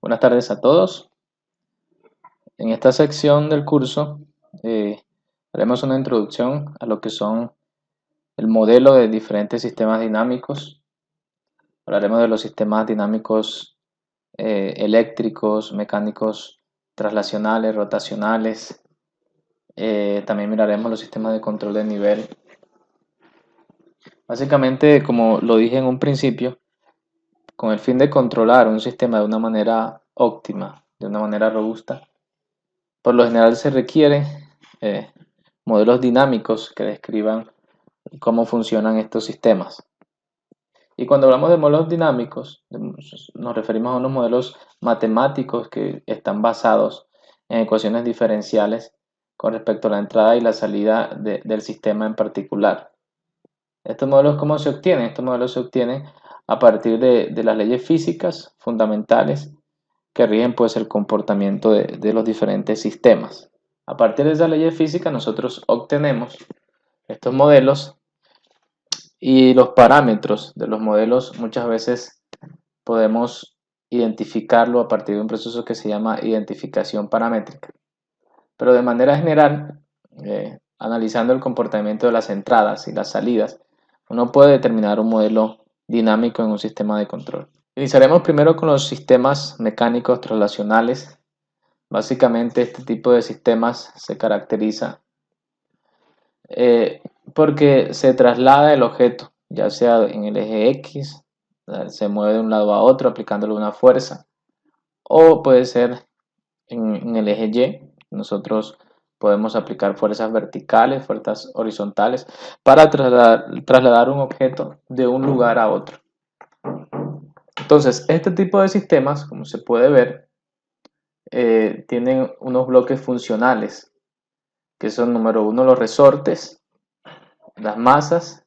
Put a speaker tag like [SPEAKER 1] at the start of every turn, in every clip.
[SPEAKER 1] Buenas tardes a todos. En esta sección del curso haremos una introducción a lo que son el modelo de diferentes sistemas dinámicos. Hablaremos de los sistemas dinámicos eléctricos, mecánicos traslacionales, rotacionales. También miraremos los sistemas de control de nivel. Básicamente, como lo dije en un principio, con el fin de controlar un sistema de una manera óptima, de una manera robusta, por lo general se requieren modelos dinámicos que describan cómo funcionan estos sistemas. Y cuando hablamos de modelos dinámicos, nos referimos a unos modelos matemáticos que están basados en ecuaciones diferenciales con respecto a la entrada y la salida del sistema en particular. ¿Estos modelos cómo se obtienen? Estos modelos se obtienen a partir de las leyes físicas fundamentales que rigen pues el comportamiento de los diferentes sistemas. A partir de esas leyes físicas nosotros obtenemos estos modelos y los parámetros de los modelos muchas veces podemos identificarlo a partir de un proceso que se llama identificación paramétrica. Pero de manera general, analizando el comportamiento de las entradas y las salidas, uno puede determinar un modelo dinámico en un sistema de control. Iniciaremos primero con los sistemas mecánicos traslacionales. Básicamente este tipo de sistemas se caracteriza porque se traslada el objeto, ya sea en el eje X, se mueve de un lado a otro aplicándole una fuerza, o puede ser en el eje Y. Nosotros podemos aplicar fuerzas verticales, fuerzas horizontales, para trasladar un objeto de un lugar a otro. Entonces, este tipo de sistemas, como se puede ver, tienen unos bloques funcionales, que son, número uno, los resortes, las masas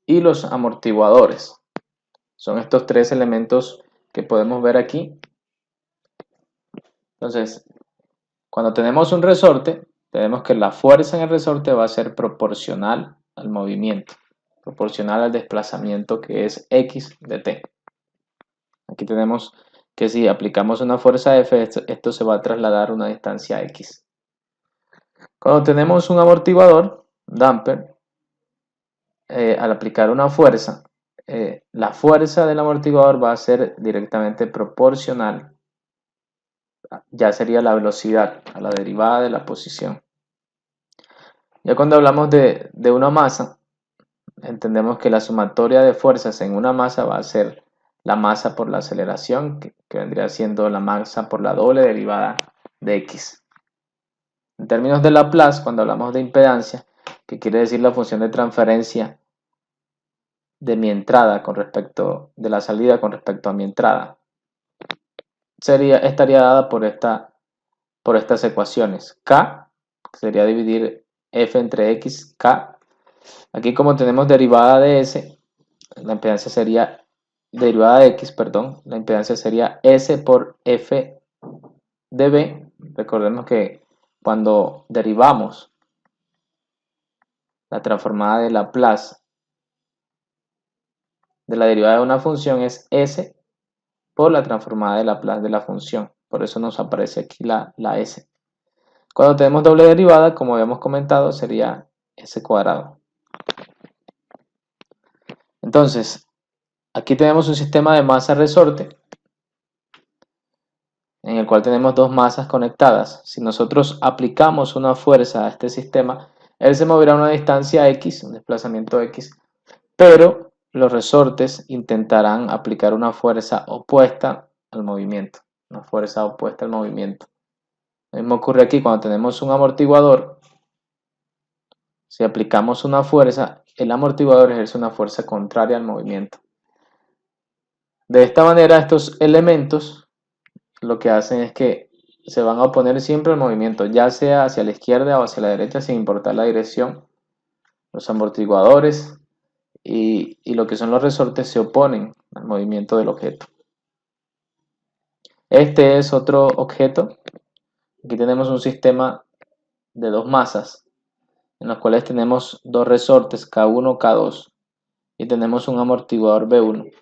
[SPEAKER 1] y los amortiguadores. Son estos tres elementos que podemos ver aquí. Entonces, cuando tenemos un resorte, tenemos que la fuerza en el resorte va a ser proporcional al movimiento, proporcional al desplazamiento, que es X de T. Aquí tenemos que si aplicamos una fuerza F, esto se va a trasladar a una distancia X. Cuando tenemos un amortiguador, damper, al aplicar una fuerza, la fuerza del amortiguador va a ser directamente proporcional, ya sería la velocidad a la derivada de la posición. Ya cuando hablamos de una masa, entendemos que la sumatoria de fuerzas en una masa va a ser la masa por la aceleración, que vendría siendo la masa por la doble derivada de X. En términos de Laplace, cuando hablamos de impedancia, que quiere decir la función de transferencia de mi entrada con respecto de la salida con respecto a mi entrada, estaría dada por estas ecuaciones. K sería dividir F entre X, K. Aquí, como tenemos derivada de S, la impedancia sería derivada de X, perdón, la impedancia sería S por F de B. Recordemos que cuando derivamos la transformada de Laplace de la derivada de una función es S por la transformada de Laplace de la función. Por eso nos aparece aquí la S. Cuando tenemos doble derivada, como habíamos comentado, sería S cuadrado. Entonces, aquí tenemos un sistema de masa-resorte en el cual tenemos dos masas conectadas. Si nosotros aplicamos una fuerza a este sistema, él se moverá a una distancia X, un desplazamiento X, pero los resortes intentarán aplicar una fuerza opuesta al movimiento. Una fuerza opuesta al movimiento. Lo mismo ocurre aquí cuando tenemos un amortiguador. Si aplicamos una fuerza, el amortiguador ejerce una fuerza contraria al movimiento. De esta manera, estos elementos lo que hacen es que se van a oponer siempre al movimiento, ya sea hacia la izquierda o hacia la derecha, sin importar la dirección. Los amortiguadores y lo que son los resortes se oponen al movimiento del objeto. Este es otro objeto. Aquí tenemos un sistema de dos masas, en los cuales tenemos dos resortes, K1, K2, y tenemos un amortiguador B1.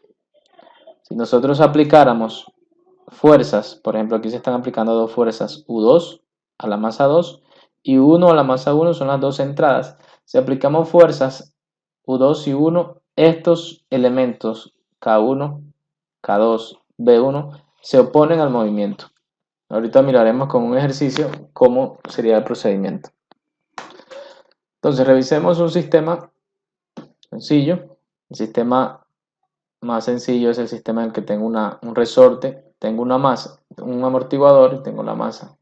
[SPEAKER 1] Si nosotros aplicáramos fuerzas, por ejemplo, aquí se están aplicando dos fuerzas, U2 a la masa 2 y U1 a la masa 1 son las dos entradas. Si aplicamos fuerzas U2 y 1, estos elementos K1, K2, B1 se oponen al movimiento. Ahorita miraremos con un ejercicio cómo sería el procedimiento. Entonces revisemos un sistema sencillo. El sistema más sencillo es el sistema en el que tengo un resorte, tengo una masa, un amortiguador y tengo la masa.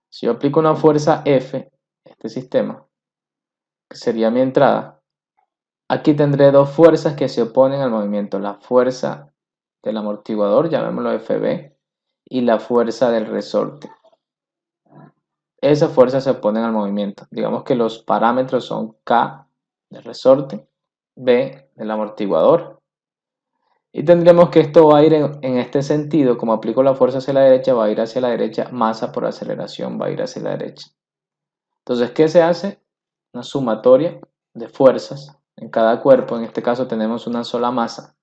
[SPEAKER 1] Si yo aplico una fuerza F, este sistema, que sería mi entrada, aquí tendré dos fuerzas que se oponen al movimiento. La fuerza del amortiguador, llamémoslo FB, y la fuerza del resorte. Esas fuerzas se oponen al movimiento. Digamos que los parámetros son K del resorte, B del amortiguador. Y tendremos que esto va a ir en este sentido, como aplico la fuerza hacia la derecha, va a ir hacia la derecha, masa por aceleración va a ir hacia la derecha. Entonces, ¿qué se hace? Una sumatoria de fuerzas en cada cuerpo, en este caso tenemos una sola masa.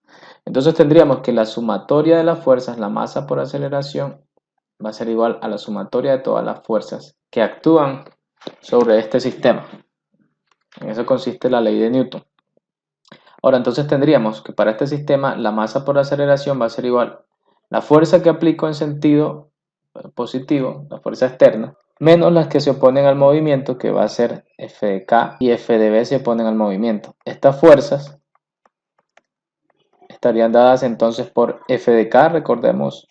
[SPEAKER 1] Entonces tendríamos que la sumatoria de las fuerzas, la masa por aceleración, va a ser igual a la sumatoria de todas las fuerzas que actúan sobre este sistema. En eso consiste la ley de Newton. Ahora, entonces tendríamos que para este sistema la masa por aceleración va a ser igual a la fuerza que aplico en sentido positivo, la fuerza externa, menos las que se oponen al movimiento, que va a ser F de K y F de B se oponen al movimiento. Estas fuerzas estarían dadas entonces por F de K, recordemos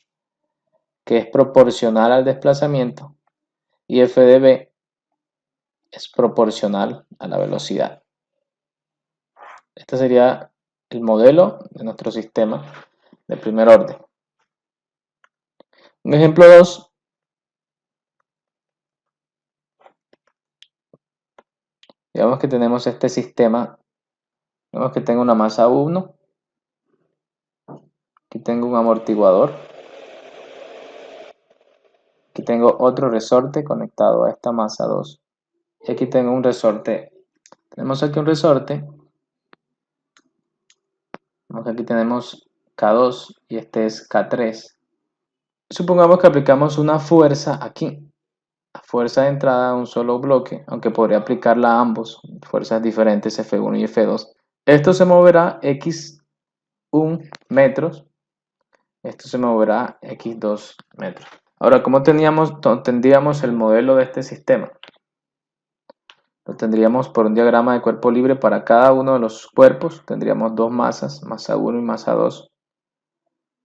[SPEAKER 1] que es proporcional al desplazamiento, y F de B es proporcional a la velocidad. Este sería el modelo de nuestro sistema de primer orden. Un ejemplo 2. Digamos que tenemos este sistema. Digamos que tengo una masa 1. Aquí tengo un amortiguador. Aquí tengo otro resorte conectado a esta masa 2. Y aquí tengo un resorte. Tenemos aquí un resorte. Aquí tenemos K2 y este es K3. Supongamos que aplicamos una fuerza aquí. La fuerza de entrada a un solo bloque, aunque podría aplicarla a ambos, fuerzas diferentes F1 y F2. Esto se moverá x1 metros. Esto se moverá x2 metros. Ahora, ¿cómo tendríamos el modelo de este sistema? Lo tendríamos por un diagrama de cuerpo libre para cada uno de los cuerpos. Tendríamos dos masas, masa 1 y masa 2.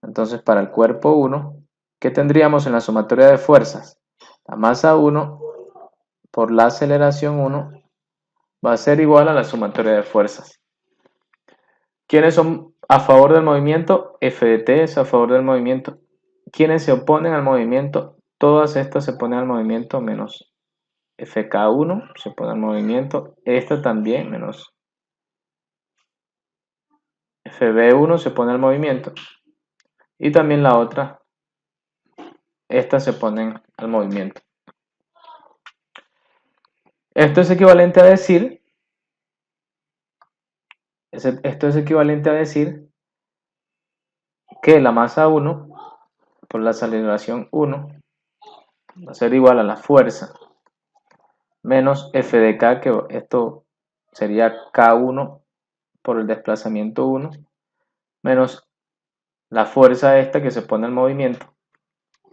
[SPEAKER 1] Entonces, para el cuerpo 1, ¿qué tendríamos en la sumatoria de fuerzas? La masa 1 por la aceleración 1 va a ser igual a la sumatoria de fuerzas. ¿Quiénes son a favor del movimiento? F de t es a favor del movimiento. ¿Quiénes se oponen al movimiento? Todas estas se oponen al movimiento menos FK1 se opone al movimiento. Esta también menos FB1 se opone al movimiento. Y también la otra. Estas se oponen al movimiento. Esto es equivalente a decir que la masa 1 por la aceleración 1 va a ser igual a la fuerza menos F de K, que esto sería K1 por el desplazamiento 1, menos la fuerza esta que se pone al movimiento,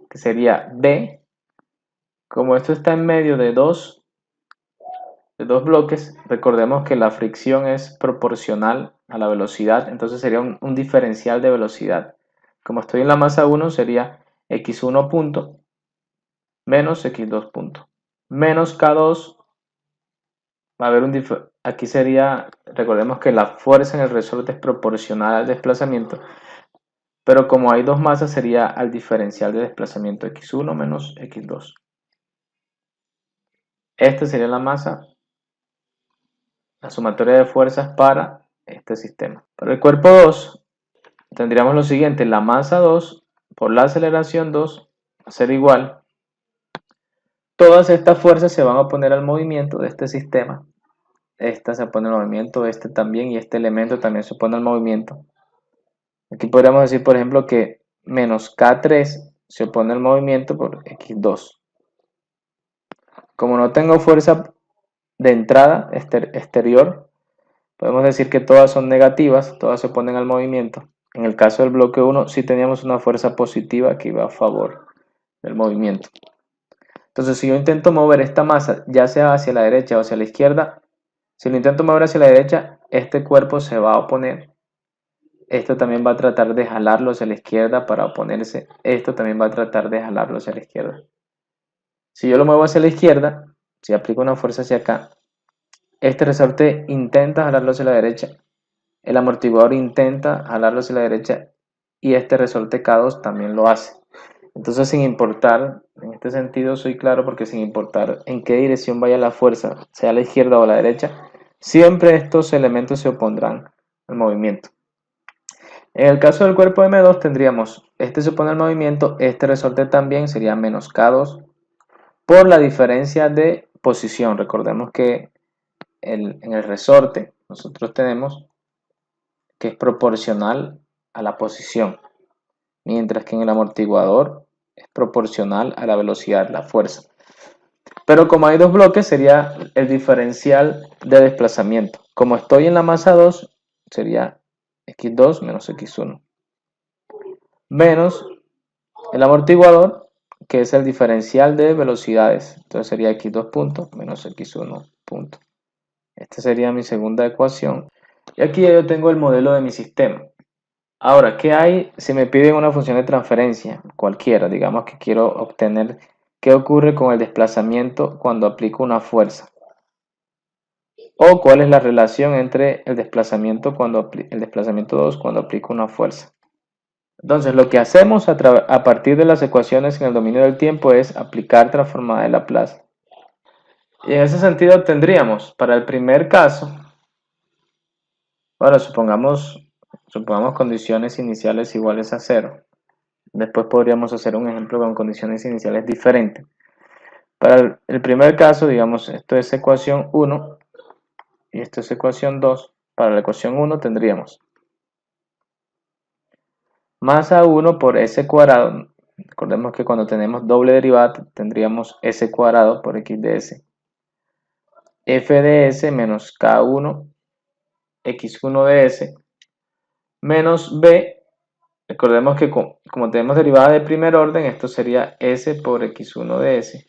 [SPEAKER 1] que sería B. Como esto está en medio de dos bloques, recordemos que la fricción es proporcional a la velocidad, entonces sería un diferencial de velocidad. Como estoy en la masa 1, sería x1 punto menos x2 punto menos k2. Va a haber aquí sería, recordemos que la fuerza en el resorte es proporcional al desplazamiento, pero como hay dos masas sería al diferencial de desplazamiento x1 menos x2. Esta sería la masa, la sumatoria de fuerzas para este sistema. Para el cuerpo 2 tendríamos lo siguiente: la masa 2 por la aceleración 2 va a ser igual. Todas estas fuerzas se van a oponer al movimiento de este sistema. Esta se opone al movimiento, también, y este elemento también se opone al movimiento. Aquí podríamos decir, por ejemplo, que menos K3 se opone al movimiento por X2. Como no tengo fuerza de entrada exterior, podemos decir que todas son negativas, todas se oponen al movimiento. En el caso del bloque 1 sí teníamos una fuerza positiva que iba a favor del movimiento. Entonces, si yo intento mover esta masa, ya sea hacia la derecha o hacia la izquierda, si lo intento mover hacia la derecha, este cuerpo se va a oponer. Esto también va a tratar de jalarlo hacia la izquierda para oponerse. Esto también va a tratar de jalarlo hacia la izquierda. Si yo lo muevo hacia la izquierda, si aplico una fuerza hacia acá, este resorte intenta jalarlo hacia la derecha, el amortiguador intenta jalarlo hacia la derecha y este resorte K2 también lo hace. Entonces, sin importar, en este sentido soy claro porque sin importar en qué dirección vaya la fuerza, sea a la izquierda o a la derecha, siempre estos elementos se opondrán al movimiento. En el caso del cuerpo M2 tendríamos, este se opone al movimiento, este resorte también sería menos K2 por la diferencia de posición. Recordemos que en el resorte nosotros tenemos que es proporcional a la posición, mientras que en el amortiguador es proporcional a la velocidad, la fuerza. Pero como hay dos bloques, sería el diferencial de desplazamiento. Como estoy en la masa 2, sería x2 menos x1. Menos el amortiguador, que es el diferencial de velocidades. Entonces sería x2 punto menos x1 punto. Esta sería mi segunda ecuación. Y aquí ya yo tengo el modelo de mi sistema. Ahora, ¿qué hay si me piden una función de transferencia? Cualquiera, digamos que quiero obtener qué ocurre con el desplazamiento cuando aplico una fuerza. O cuál es la relación entre el desplazamiento 2 cuando aplico una fuerza. Entonces, lo que hacemos a partir de las ecuaciones en el dominio del tiempo es aplicar transformada de Laplace. Y en ese sentido tendríamos, para el primer caso, bueno, supongamos condiciones iniciales iguales a 0. Después podríamos hacer un ejemplo con condiciones iniciales diferentes. Para el primer caso, digamos, esto es ecuación 1 y esto es ecuación 2. Para la ecuación 1 tendríamos masa 1 por s cuadrado. Recordemos que cuando tenemos doble derivada tendríamos s cuadrado por x de s. F de s menos K1 x1 de s menos b. Recordemos que como tenemos derivada de primer orden, esto sería s por x1 de s.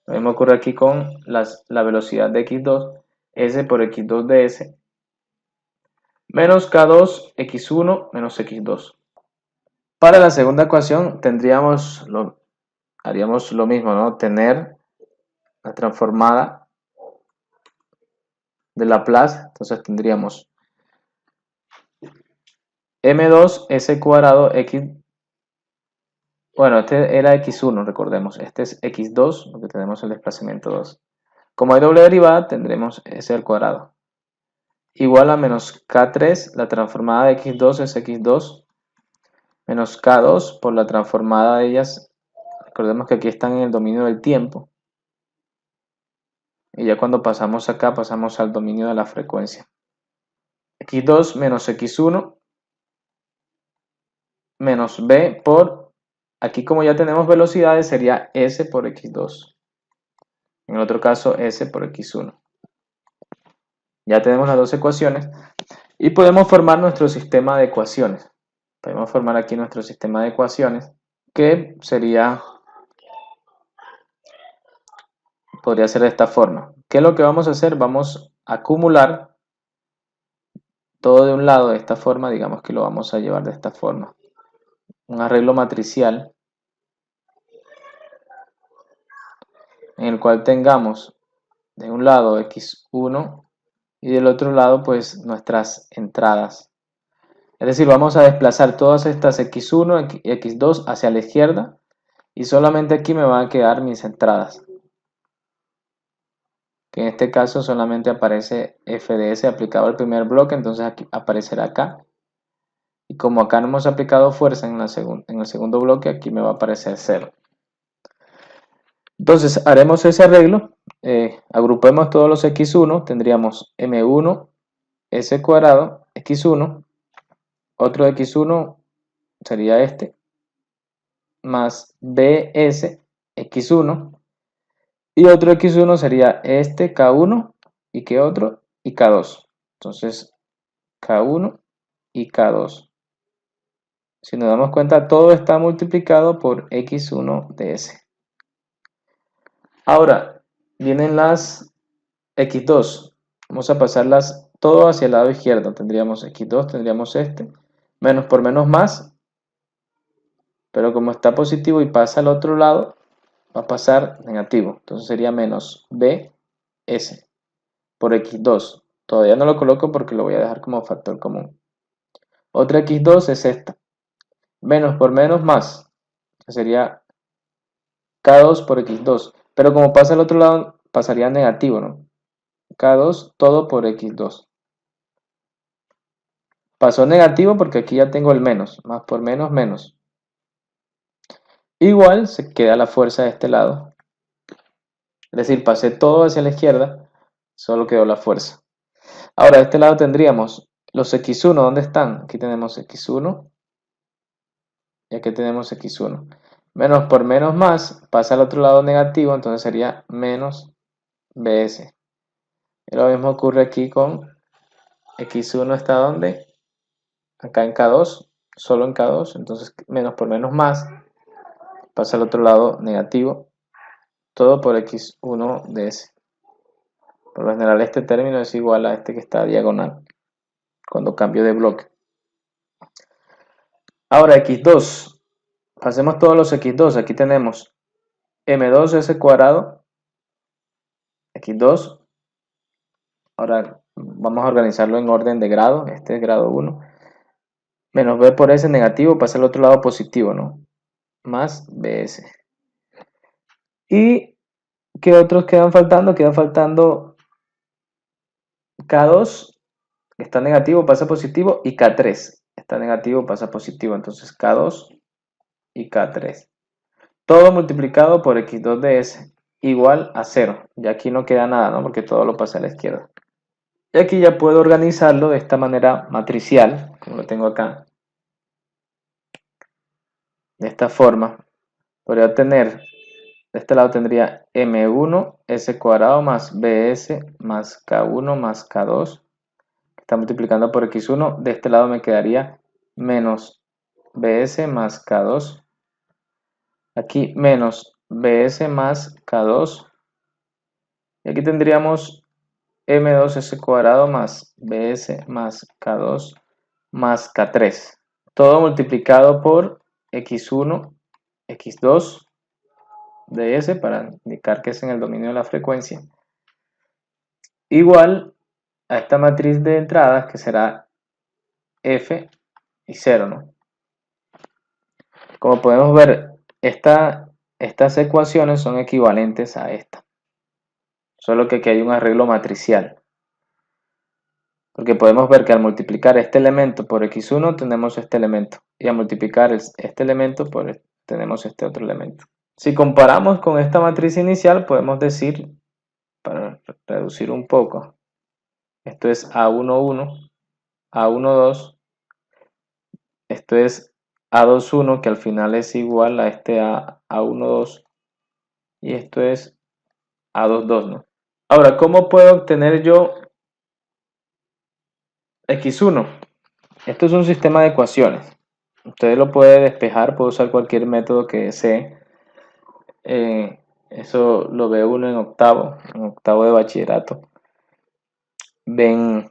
[SPEAKER 1] Lo mismo ocurre aquí con la velocidad de x2, s por x2 de s, menos k2 x1 menos x2. Para la segunda ecuación haríamos lo mismo, ¿no? Tener la transformada de Laplace, entonces tendríamos m2 s cuadrado x, bueno, este era x1, recordemos, este es x2, porque tenemos el desplazamiento 2. Como hay doble derivada, tendremos s al cuadrado igual a menos K3, la transformada de x2 es x2, menos K2 por la transformada de ellas. Recordemos que aquí están en el dominio del tiempo. Y ya cuando pasamos acá, pasamos al dominio de la frecuencia. x2 menos x1 menos b por, aquí como ya tenemos velocidades, sería s por x2. En el otro caso, s por x1. Ya tenemos las dos ecuaciones y podemos formar nuestro sistema de ecuaciones. Podemos formar aquí nuestro sistema de ecuaciones que podría ser de esta forma. ¿Qué es lo que vamos a hacer? Vamos a acumular todo de un lado de esta forma, digamos que lo vamos a llevar de esta forma. Un arreglo matricial en el cual tengamos de un lado x1 y del otro lado pues nuestras entradas. Es decir, vamos a desplazar todas estas x1 y x2 hacia la izquierda y solamente aquí me van a quedar mis entradas. Que en este caso solamente aparece f de s aplicado al primer bloque, entonces aquí aparecerá acá. Y como acá no hemos aplicado fuerza en el segundo bloque, aquí me va a aparecer 0. Entonces haremos ese arreglo, agrupemos todos los x1, tendríamos m1 s cuadrado x1, otro x1 sería este, más BS X1. Y otro X1 sería este K1 y ¿qué otro? Y K2. Entonces K1 y K2. Si nos damos cuenta, todo está multiplicado por X1 de S. Ahora, vienen las X2. Vamos a pasarlas todo hacia el lado izquierdo. Tendríamos X2, tendríamos este. Menos por menos más. Pero como está positivo y pasa al otro lado, va a pasar negativo. Entonces sería menos BS por X2. Todavía no lo coloco porque lo voy a dejar como factor común. Otra X2 es esta. Menos por menos más. Que sería K2 por X2. Pero como pasa al otro lado, pasaría negativo, ¿no? K2 todo por X2. Pasó negativo porque aquí ya tengo el menos. Más por menos, menos. Igual se queda la fuerza de este lado. Es decir, pasé todo hacia la izquierda, solo quedó la fuerza. Ahora, de este lado tendríamos los X1, ¿dónde están? Aquí tenemos X1 y aquí tenemos X1. Menos por menos más, pasa al otro lado negativo, entonces sería menos BS. Y lo mismo ocurre aquí con X1 está donde? Acá en K2, solo en K2, entonces menos por menos más, pasa al otro lado negativo, todo por X1 de S. Por lo general este término es igual a este que está diagonal, cuando cambio de bloque. Ahora X2, pasemos todos los X2, aquí tenemos M2S cuadrado, X2, ahora vamos a organizarlo en orden de grado, este es grado 1, menos B por S negativo, pasa al otro lado positivo, ¿no? Más BS. ¿Y qué otros quedan faltando? Queda faltando K2, está negativo, pasa positivo, y K3, está negativo, pasa positivo, entonces K2 y K3. Todo multiplicado por X2 de S igual a 0. Y aquí no queda nada, ¿no? Porque todo lo pasa a la izquierda. Y aquí ya puedo organizarlo de esta manera matricial, como lo tengo acá. De esta forma. Podría tener, de este lado tendría M1 S cuadrado más BS más K1 más K2. Está multiplicando por X1. De este lado me quedaría menos BS más K2. Aquí menos BS más K2. Y aquí tendríamos M2S cuadrado más BS más K2 más K3. Todo multiplicado por X1, X2 de S para indicar que es en el dominio de la frecuencia. Igual a esta matriz de entradas que será F y 0, ¿no? Como podemos ver, estas ecuaciones son equivalentes a esta. Solo que aquí hay un arreglo matricial. Porque podemos ver que al multiplicar este elemento por X1 tenemos este elemento. Y al multiplicar este elemento tenemos este otro elemento. Si comparamos con esta matriz inicial, podemos decir, para reducir un poco, esto es A11, A12, esto es A21, que al final es igual a este A12, y esto es A22, ¿no? Ahora, ¿cómo puedo obtener yo X1? Esto es un sistema de ecuaciones. Usted lo puede despejar, puede usar cualquier método que desee. Eso lo ve uno en octavo de bachillerato. Ven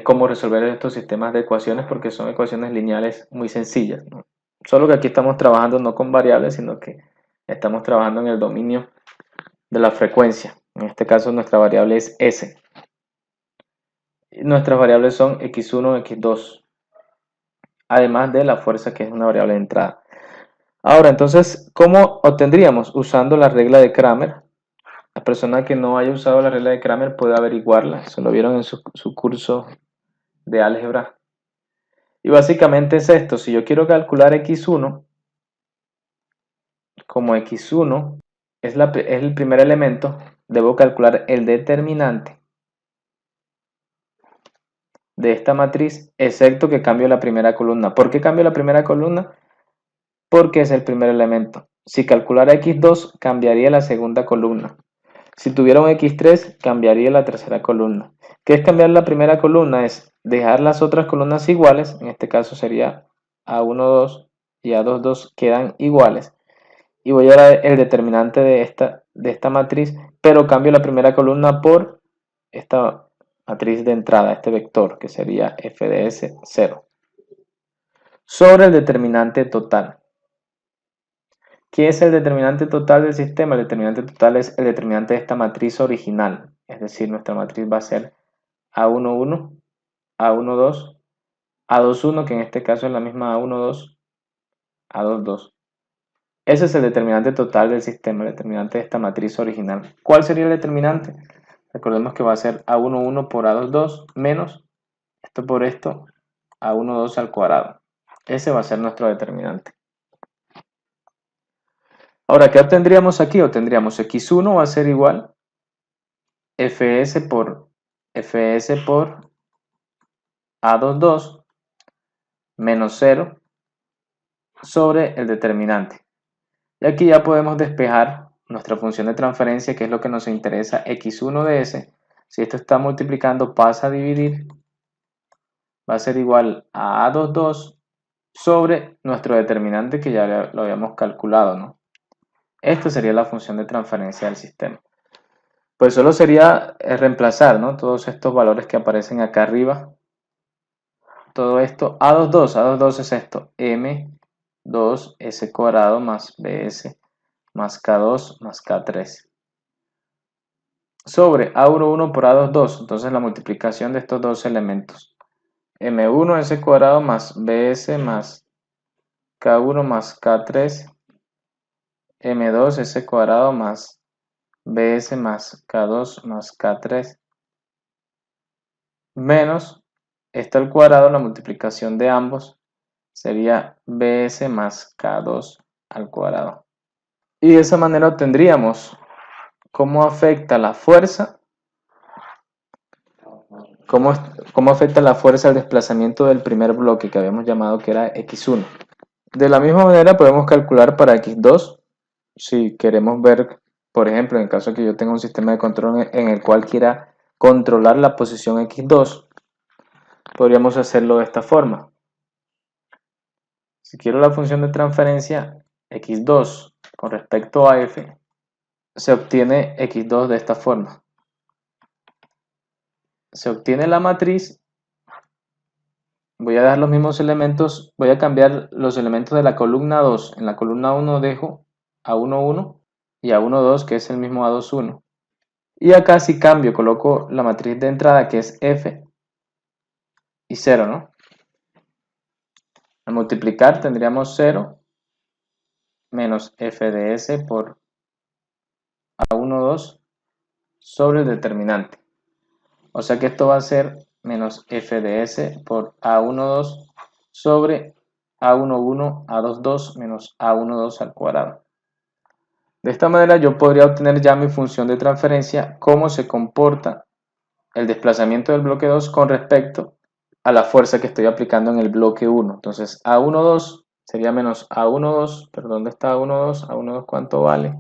[SPEAKER 1] cómo resolver estos sistemas de ecuaciones porque son ecuaciones lineales muy sencillas, ¿no? Solo que aquí estamos trabajando no con variables, sino que estamos trabajando en el dominio de la frecuencia. En este caso nuestra variable es S. Y nuestras variables son X1, X2. Además de la fuerza, que es una variable de entrada. Ahora, entonces, ¿cómo obtendríamos? Usando la regla de Kramer. La persona que no haya usado la regla de Kramer puede averiguarla. Se lo vieron en su curso de álgebra. Y básicamente es esto. Si yo quiero calcular X1, como X1 es el primer elemento, debo calcular el determinante de esta matriz, excepto que cambio la primera columna. ¿Por qué cambio la primera columna? porque es el primer elemento. Si calculara x2, cambiaría la segunda columna. Si tuviera un x3, cambiaría la tercera columna. ¿Qué es cambiar la primera columna? Es dejar las otras columnas iguales, en este caso sería A1, 2 y A2, 2 quedan iguales. Y voy a dar el determinante de esta matriz, pero cambio la primera columna por esta matriz de entrada, este vector, que sería f de s 0. Sobre el determinante total. ¿Qué es el determinante total del sistema? El determinante total es el determinante de esta matriz original. Es decir, nuestra matriz va a ser A11, A12, A21, que en este caso es la misma A12, A22. Ese es el determinante total del sistema, el determinante de esta matriz original. ¿Cuál sería el determinante? Recordemos que va a ser A11 por A22 menos esto por esto, A12 al cuadrado. Ese va a ser nuestro determinante. Ahora, ¿qué obtendríamos aquí? Obtendríamos x1 va a ser igual fs por A22 menos 0 sobre el determinante. Y aquí ya podemos despejar nuestra función de transferencia, que es lo que nos interesa, x1 de s. Si esto está multiplicando, pasa a dividir, va a ser igual a A22 sobre nuestro determinante que ya lo habíamos calculado, ¿no? Esta sería la función de transferencia del sistema. Pues solo sería reemplazar, ¿no?, todos estos valores que aparecen acá arriba. Todo esto, A22 es esto, M2S cuadrado más BS más K2 más K3. Sobre A11 por A22, entonces la multiplicación de estos dos elementos. M1S cuadrado más BS más K1 más K3. M2S cuadrado más BS más K2 más K3 menos esto al cuadrado, la multiplicación de ambos sería BS más K2 al cuadrado. Y de esa manera obtendríamos cómo afecta la fuerza, cómo afecta la fuerza al desplazamiento del primer bloque que habíamos llamado que era X1. De la misma manera podemos calcular para X2, si queremos ver, por ejemplo, en el caso que yo tenga un sistema de control en el cual quiera controlar la posición X2, podríamos hacerlo de esta forma. Si quiero la función de transferencia X2 con respecto a F, se obtiene X2 de esta forma. Se obtiene la matriz, voy a dejar los mismos elementos, voy a cambiar los elementos de la columna 2. En la columna 1 dejo A11 y A12, que es el mismo A21. Y acá si cambio, coloco la matriz de entrada, que es F y 0, ¿no? Al multiplicar tendríamos 0 menos f de s por A12 sobre el determinante. O sea que esto va a ser menos f de s por A12 sobre A11, A22 menos A12 al cuadrado. De esta manera yo podría obtener ya mi función de transferencia, cómo se comporta el desplazamiento del bloque 2 con respecto a la fuerza que estoy aplicando en el bloque 1. Entonces A12 sería menos A12, pero ¿dónde está A12? A12 ¿cuánto vale?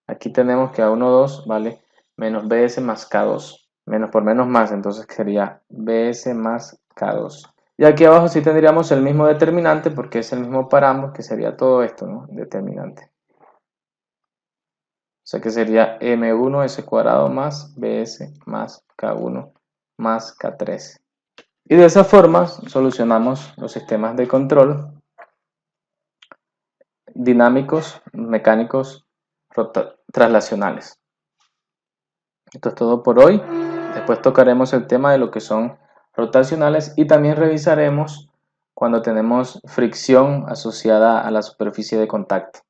[SPEAKER 1] Aquí tenemos que A12 vale menos BS más K2. Menos por menos más, entonces sería BS más K2. Y aquí abajo sí tendríamos el mismo determinante porque es el mismo para ambos, que sería todo esto, ¿no? Determinante. O sea que sería M1S cuadrado más BS más K1 más K3. Y de esa forma solucionamos los sistemas de control dinámicos, mecánicos, traslacionales. Esto es todo por hoy. Después tocaremos el tema de lo que son rotacionales y también revisaremos cuando tenemos fricción asociada a la superficie de contacto.